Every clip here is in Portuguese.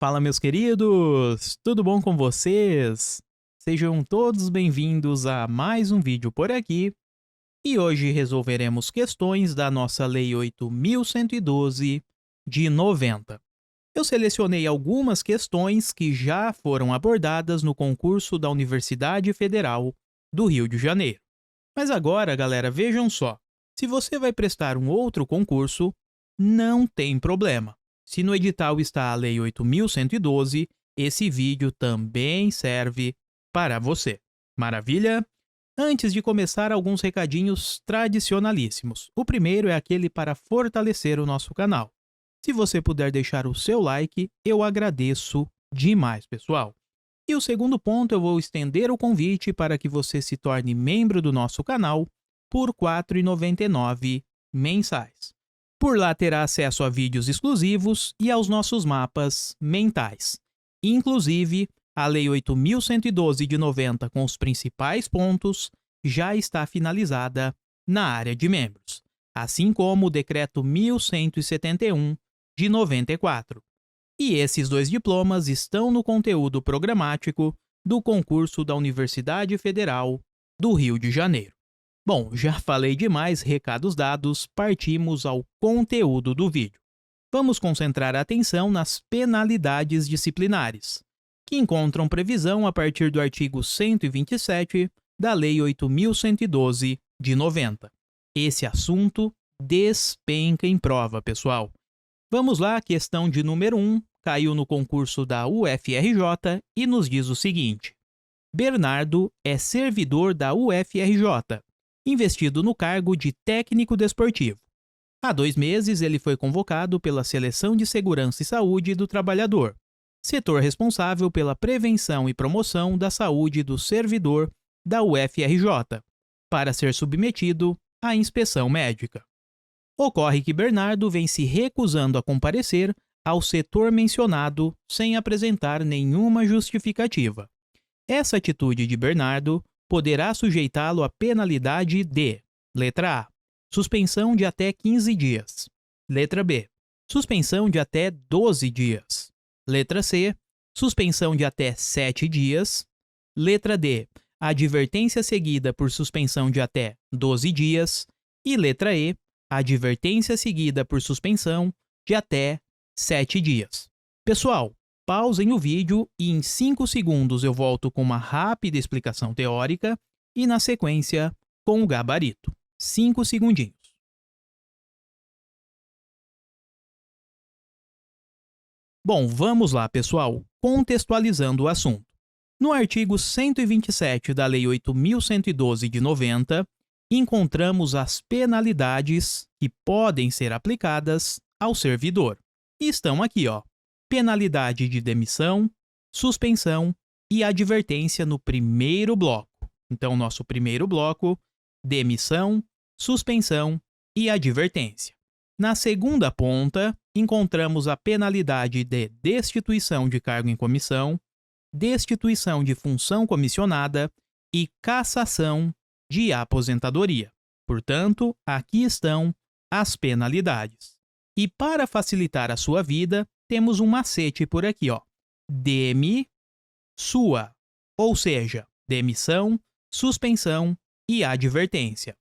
Fala, meus queridos! Tudo bom com vocês? Sejam todos bem-vindos a mais um vídeo por aqui. E hoje resolveremos questões da nossa Lei 8.112 de 90. Eu selecionei algumas questões que já foram abordadas no concurso da Universidade Federal do Rio de Janeiro. Mas agora, galera, vejam só. Se você vai prestar um outro concurso, não tem problema. Se no edital está a Lei 8.112, esse vídeo também serve para você. Maravilha? Antes de começar, alguns recadinhos tradicionalíssimos. O primeiro é aquele para fortalecer o nosso canal. Se você puder deixar o seu like, eu agradeço demais, pessoal. E o segundo ponto, eu vou estender o convite para que você se torne membro do nosso canal por R$ 4,99 mensais. Por lá terá acesso a vídeos exclusivos e aos nossos mapas mentais. Inclusive, a Lei 8.112 de 90 com os principais pontos já está finalizada na área de membros, assim como o Decreto 1171 de 94. E esses dois diplomas estão no conteúdo programático do concurso da Universidade Federal do Rio de Janeiro. Bom, já falei demais, recados dados, partimos ao conteúdo do vídeo. Vamos concentrar a atenção nas penalidades disciplinares, que encontram previsão a partir do artigo 127 da Lei 8.112 de 90. Esse assunto despenca em prova, pessoal. Vamos lá, questão de número 1, caiu no concurso da UFRJ e nos diz o seguinte: Bernardo é servidor da UFRJ, investido no cargo de técnico desportivo. Há 2 meses, ele foi convocado pela Seleção de Segurança e Saúde do Trabalhador, setor responsável pela prevenção e promoção da saúde do servidor da UFRJ, para ser submetido à inspeção médica. Ocorre que Bernardo vem se recusando a comparecer ao setor mencionado sem apresentar nenhuma justificativa. Essa atitude de Bernardo poderá sujeitá-lo à penalidade de: letra A, suspensão de até 15 dias. Letra B, suspensão de até 12 dias. Letra C, suspensão de até 7 dias. Letra D, advertência seguida por suspensão de até 12 dias. E letra E, advertência seguida por suspensão de até 7 dias. Pessoal, pausem o vídeo e em 5 segundos eu volto com uma rápida explicação teórica e, na sequência, com o gabarito. 5 segundinhos. Bom, vamos lá, pessoal, contextualizando o assunto. No artigo 127 da Lei 8.112 de 90, encontramos as penalidades que podem ser aplicadas ao servidor. E estão aqui, ó. Penalidade de demissão, suspensão e advertência no primeiro bloco. Então, nosso primeiro bloco, demissão, suspensão e advertência. Na segunda ponta, encontramos a penalidade de destituição de cargo em comissão, destituição de função comissionada e cassação de aposentadoria. Portanto, aqui estão as penalidades. E para facilitar a sua vida, temos um macete por aqui, ó. Sua, ou seja, demissão, suspensão e advertência.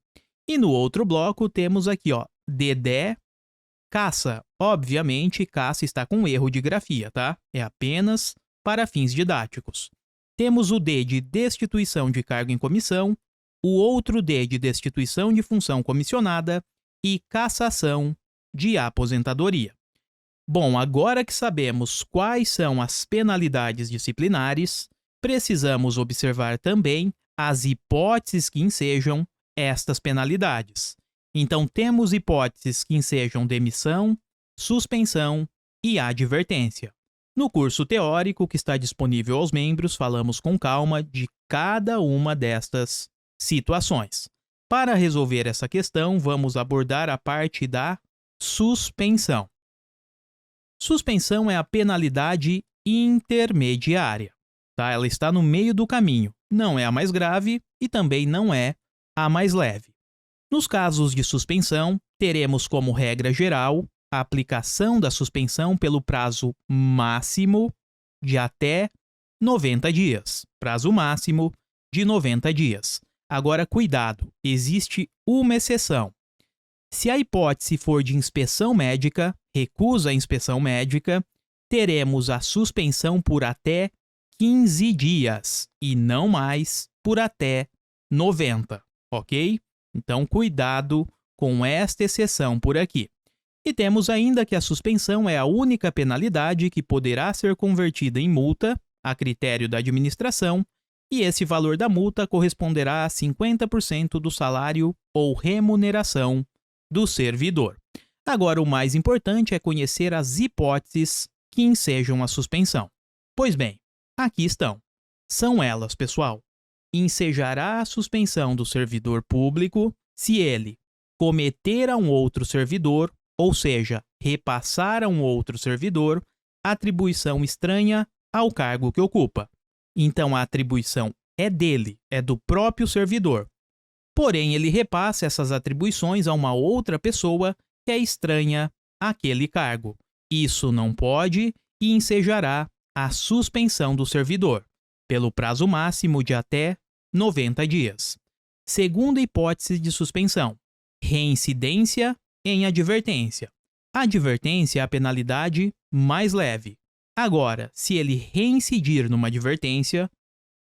E no outro bloco temos aqui, ó, dedé, caça. Obviamente, caça está com erro de grafia, tá? É apenas para fins didáticos. Temos o D de destituição de cargo em comissão, o outro D de destituição de função comissionada e cassação de aposentadoria. Bom, agora que sabemos quais são as penalidades disciplinares, precisamos observar também as hipóteses que ensejam estas penalidades. Então, temos hipóteses que ensejam demissão, suspensão e advertência. No curso teórico que está disponível aos membros, falamos com calma de cada uma destas situações. Para resolver essa questão, vamos abordar a parte da suspensão. Suspensão é a penalidade intermediária, tá? Ela está no meio do caminho, não é a mais grave e também não é a mais leve. Nos casos de suspensão, teremos como regra geral a aplicação da suspensão pelo prazo máximo de até 90 dias. Prazo máximo de 90 dias. Agora, cuidado, existe uma exceção. Se a hipótese for de inspeção médica, recusa a inspeção médica, teremos a suspensão por até 15 dias e não mais por até 90, ok? Então, cuidado com esta exceção por aqui. E temos ainda que a suspensão é a única penalidade que poderá ser convertida em multa, a critério da administração, e esse valor da multa corresponderá a 50% do salário ou remuneração do servidor. Agora, o mais importante é conhecer as hipóteses que ensejam a suspensão. Pois bem, aqui estão. São elas, pessoal. Ensejará a suspensão do servidor público se ele cometer a um outro servidor, ou seja, repassar a um outro servidor, atribuição estranha ao cargo que ocupa. Então, a atribuição é dele, é do próprio servidor. Porém, ele repassa essas atribuições a uma outra pessoa que é estranha àquele cargo. Isso não pode e ensejará a suspensão do servidor, pelo prazo máximo de até 90 dias. Segunda hipótese de suspensão: reincidência em advertência. A advertência é a penalidade mais leve. Agora, se ele reincidir numa advertência,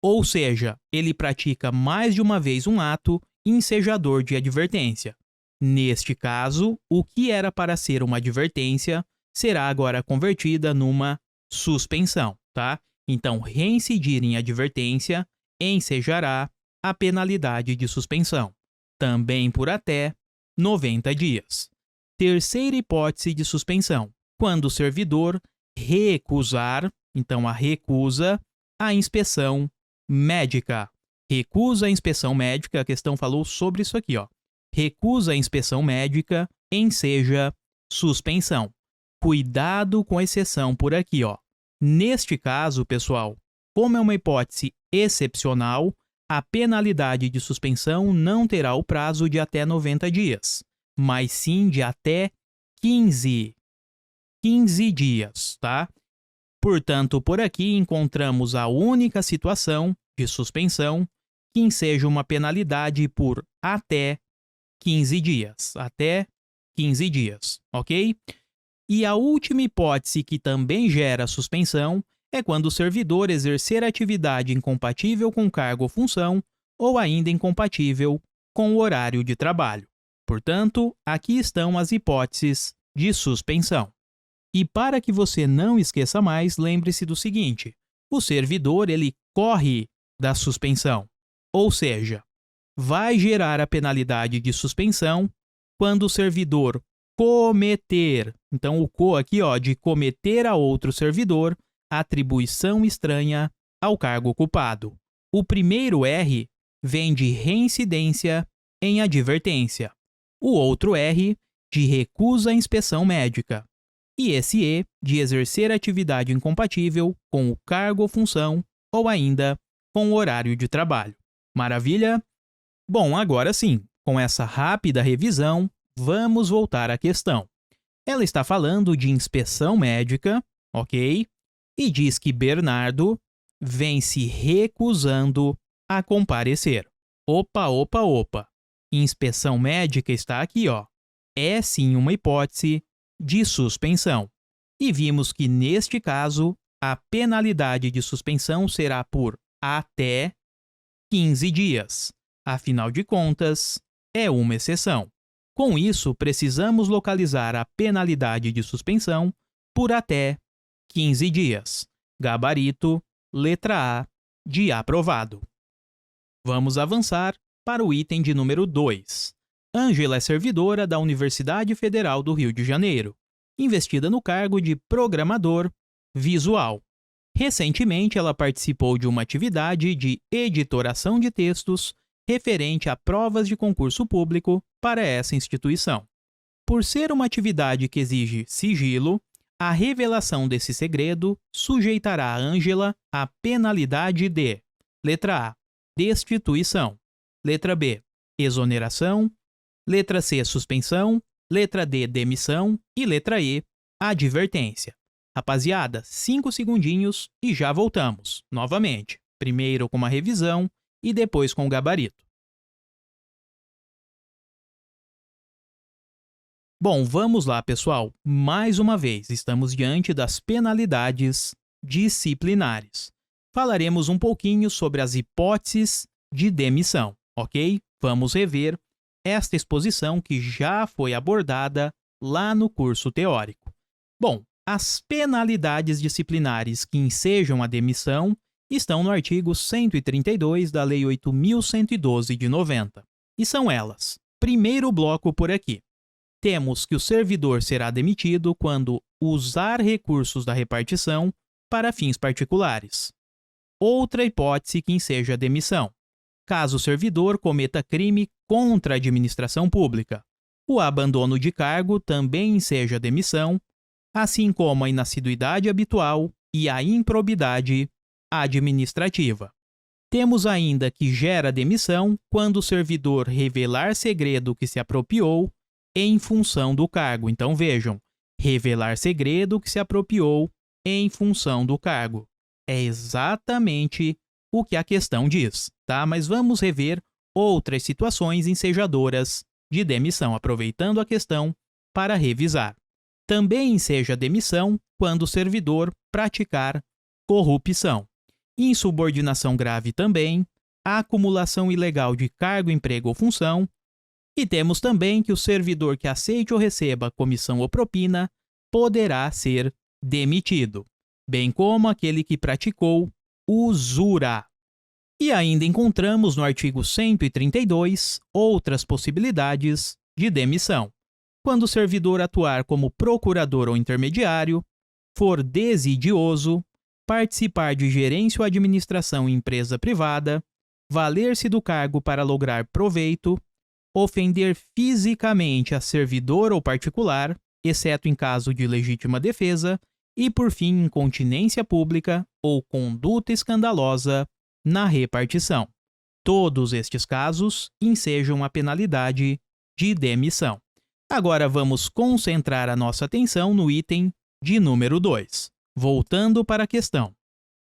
ou seja, ele pratica mais de uma vez um ato ensejador de advertência. Neste caso, o que era para ser uma advertência será agora convertida numa suspensão, tá? Então, reincidir em advertência ensejará a penalidade de suspensão, também por até 90 dias. Terceira hipótese de suspensão: quando o servidor recusar, então a recusa, a inspeção médica. Recusa a inspeção médica, a questão falou sobre isso aqui, ó. Recusa a inspeção médica, enseja suspensão. Cuidado com a exceção por aqui, ó. Neste caso, pessoal, como é uma hipótese excepcional, a penalidade de suspensão não terá o prazo de até 90 dias, mas sim de até 15 dias, tá? Portanto, por aqui encontramos a única situação de suspensão que enseja uma penalidade por até 15 dias. Até 15 dias, ok? E a última hipótese que também gera suspensão é quando o servidor exercer atividade incompatível com cargo ou função ou ainda incompatível com o horário de trabalho. Portanto, aqui estão as hipóteses de suspensão. E para que você não esqueça mais, lembre-se do seguinte: o servidor ele corre da suspensão, ou seja, vai gerar a penalidade de suspensão quando o servidor cometer, então o co aqui, ó, de cometer a outro servidor, atribuição estranha ao cargo ocupado. O primeiro R vem de reincidência em advertência. O outro R de recusa à inspeção médica. E esse E de exercer atividade incompatível com o cargo ou função ou ainda com o horário de trabalho. Maravilha? Bom, agora sim, com essa rápida revisão, vamos voltar à questão. Ela está falando de inspeção médica, ok? E diz que Bernardo vem se recusando a comparecer. Opa. Inspeção médica está aqui, ó. É sim uma hipótese de suspensão. E vimos que, neste caso, a penalidade de suspensão será por até 15 dias. Afinal de contas, é uma exceção. Com isso, precisamos localizar a penalidade de suspensão por até 15 dias. Gabarito, letra A, de aprovado. Vamos avançar para o item de número 2. Ângela é servidora da Universidade Federal do Rio de Janeiro, investida no cargo de programador visual. Recentemente, ela participou de uma atividade de editoração de textos referente a provas de concurso público para essa instituição. Por ser uma atividade que exige sigilo, a revelação desse segredo sujeitará a Ângela à penalidade de: letra A, destituição; letra B, exoneração; letra C, suspensão; letra D, demissão e letra E, advertência. Rapaziada, 5 segundinhos e já voltamos, novamente. Primeiro com uma revisão e depois com o gabarito. Bom, vamos lá, pessoal. Mais uma vez, estamos diante das penalidades disciplinares. Falaremos um pouquinho sobre as hipóteses de demissão, ok? Vamos rever esta exposição que já foi abordada lá no curso teórico. Bom, as penalidades disciplinares que ensejam a demissão estão no artigo 132 da Lei 8.112 de 90. E são elas. Primeiro bloco por aqui. Temos que o servidor será demitido quando usar recursos da repartição para fins particulares. Outra hipótese que enseja a demissão. Caso o servidor cometa crime contra a administração pública. O abandono de cargo também enseja a demissão, assim como a inassiduidade habitual e a improbidade administrativa. Temos ainda que gera demissão quando o servidor revelar segredo que se apropriou em função do cargo. Então vejam, revelar segredo que se apropriou em função do cargo. É exatamente o que a questão diz, tá? Mas vamos rever outras situações ensejadoras de demissão, aproveitando a questão para revisar. Também enseja demissão quando o servidor praticar corrupção. Insubordinação grave também, a acumulação ilegal de cargo, emprego ou função. E temos também que o servidor que aceite ou receba comissão ou propina poderá ser demitido, bem como aquele que praticou usura. E ainda encontramos no artigo 132 outras possibilidades de demissão. Quando o servidor atuar como procurador ou intermediário, for desidioso, participar de gerência ou administração em empresa privada, valer-se do cargo para lograr proveito, ofender fisicamente a servidor ou particular, exceto em caso de legítima defesa, e, por fim, incontinência pública ou conduta escandalosa na repartição. Todos estes casos ensejam a penalidade de demissão. Agora vamos concentrar a nossa atenção no item de número 2. Voltando para a questão.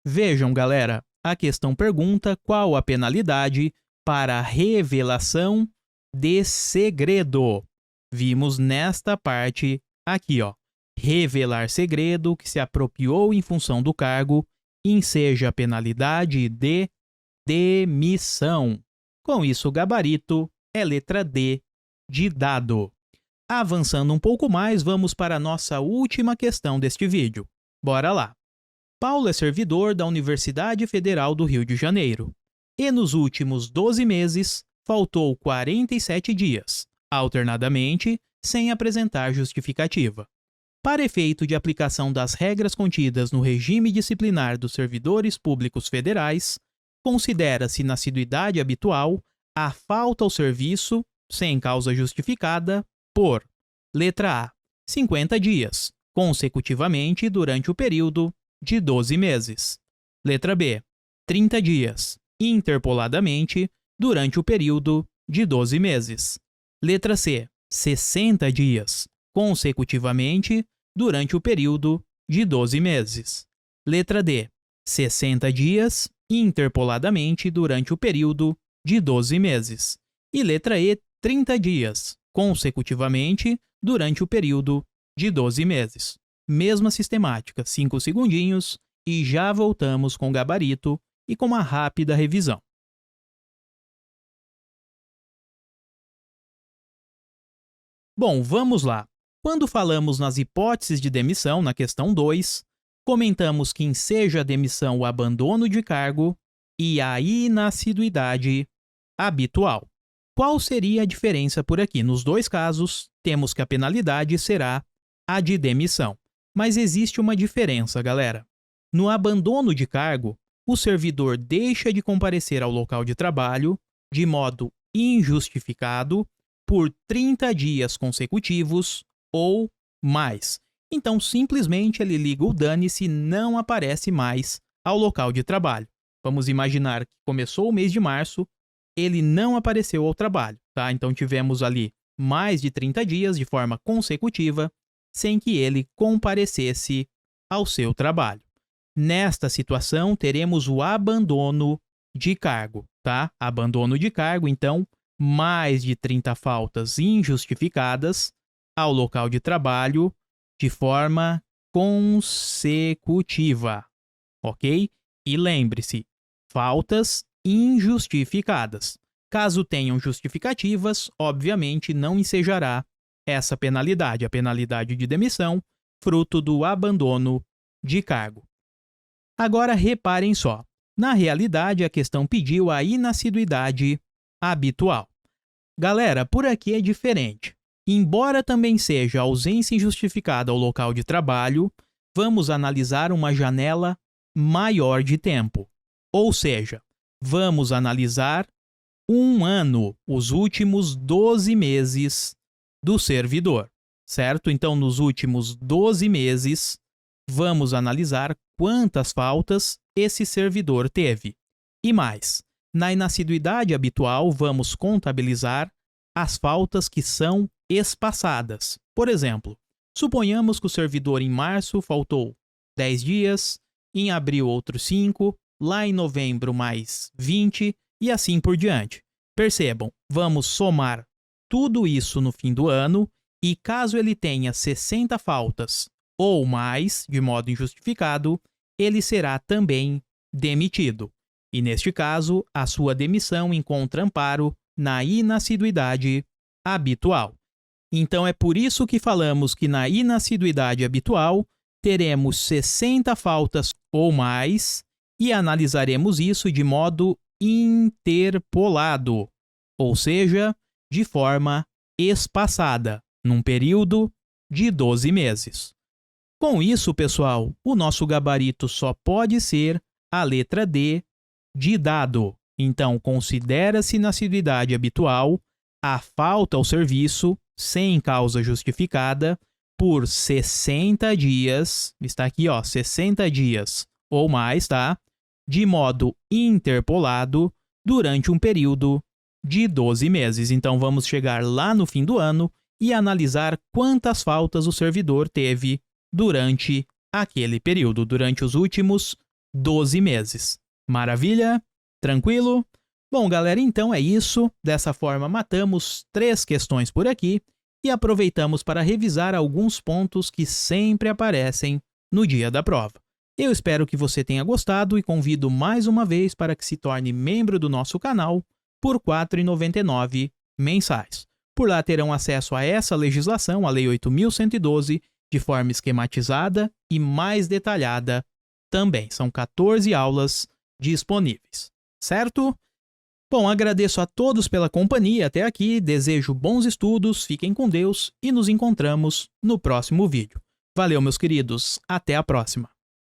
Vejam, galera, a questão pergunta qual a penalidade para a revelação de segredo. Vimos nesta parte aqui, ó. Revelar segredo que se apropriou em função do cargo enseja a penalidade de demissão. Com isso, o gabarito é letra D de dado. Avançando um pouco mais, vamos para a nossa última questão deste vídeo. Bora lá! Paulo é servidor da Universidade Federal do Rio de Janeiro e nos últimos 12 meses faltou 47 dias, alternadamente, sem apresentar justificativa. Para efeito de aplicação das regras contidas no regime disciplinar dos servidores públicos federais, considera-se na assiduidade habitual a falta ao serviço, sem causa justificada, por letra A, 50 dias, consecutivamente durante o período de 12 meses. Letra B, 30 dias, interpoladamente durante o período de 12 meses. Letra C, 60 dias, consecutivamente durante o período de 12 meses. Letra D, 60 dias, interpoladamente durante o período de 12 meses. E letra E, 30 dias, consecutivamente durante o período de 12 meses. Mesma sistemática, 5 segundinhos e já voltamos com o gabarito e com uma rápida revisão. Bom, vamos lá. Quando falamos nas hipóteses de demissão, na questão 2, comentamos que enseja a demissão o abandono de cargo e a inassiduidade habitual. Qual seria a diferença por aqui? Nos dois casos, temos que a penalidade será a de demissão. Mas existe uma diferença, galera. No abandono de cargo, o servidor deixa de comparecer ao local de trabalho de modo injustificado por 30 dias consecutivos ou mais. Então, simplesmente ele liga o dane-se e não aparece mais ao local de trabalho. Vamos imaginar que começou o mês de março, ele não apareceu ao trabalho, tá? Então tivemos ali mais de 30 dias de forma consecutiva, sem que ele comparecesse ao seu trabalho. Nesta situação, teremos o abandono de cargo, tá? Abandono de cargo, então, mais de 30 faltas injustificadas ao local de trabalho de forma consecutiva, ok? E lembre-se, faltas injustificadas. Caso tenham justificativas, obviamente não ensejará essa penalidade, a penalidade de demissão, fruto do abandono de cargo. Agora reparem só, na realidade a questão pediu a inassiduidade habitual. Galera, por aqui é diferente. Embora também seja ausência injustificada ao local de trabalho, vamos analisar uma janela maior de tempo. Ou seja, vamos analisar um ano, os últimos 12 meses do servidor, certo? Então, nos últimos 12 meses, vamos analisar quantas faltas esse servidor teve. E mais, na inassiduidade habitual, vamos contabilizar as faltas que são espaçadas. Por exemplo, suponhamos que o servidor em março faltou 10 dias, em abril outros 5, lá em novembro mais 20 e assim por diante. Percebam, vamos somar tudo isso no fim do ano e caso ele tenha 60 faltas ou mais, de modo injustificado, ele será também demitido. E neste caso, a sua demissão encontra amparo na inassiduidade habitual. Então é por isso que falamos que na inassiduidade habitual teremos 60 faltas ou mais e analisaremos isso de modo interpolado, ou seja, de forma espaçada, num período de 12 meses. Com isso, pessoal, o nosso gabarito só pode ser a letra D de dado. Então, considera-se na assiduidade habitual a falta ao serviço sem causa justificada por 60 dias, está aqui, ó, 60 dias ou mais, tá? De modo interpolado durante um período de 12 meses. Então, vamos chegar lá no fim do ano e analisar quantas faltas o servidor teve durante aquele período, durante os últimos 12 meses. Maravilha? Tranquilo? Bom, galera, então é isso. Dessa forma, matamos 3 questões por aqui e aproveitamos para revisar alguns pontos que sempre aparecem no dia da prova. Eu espero que você tenha gostado e convido mais uma vez para que se torne membro do nosso canal por R$ 4,99 mensais. Por lá terão acesso a essa legislação, a Lei 8.112, de forma esquematizada e mais detalhada também. São 14 aulas disponíveis, certo? Bom, agradeço a todos pela companhia até aqui, desejo bons estudos, fiquem com Deus e nos encontramos no próximo vídeo. Valeu, meus queridos, até a próxima!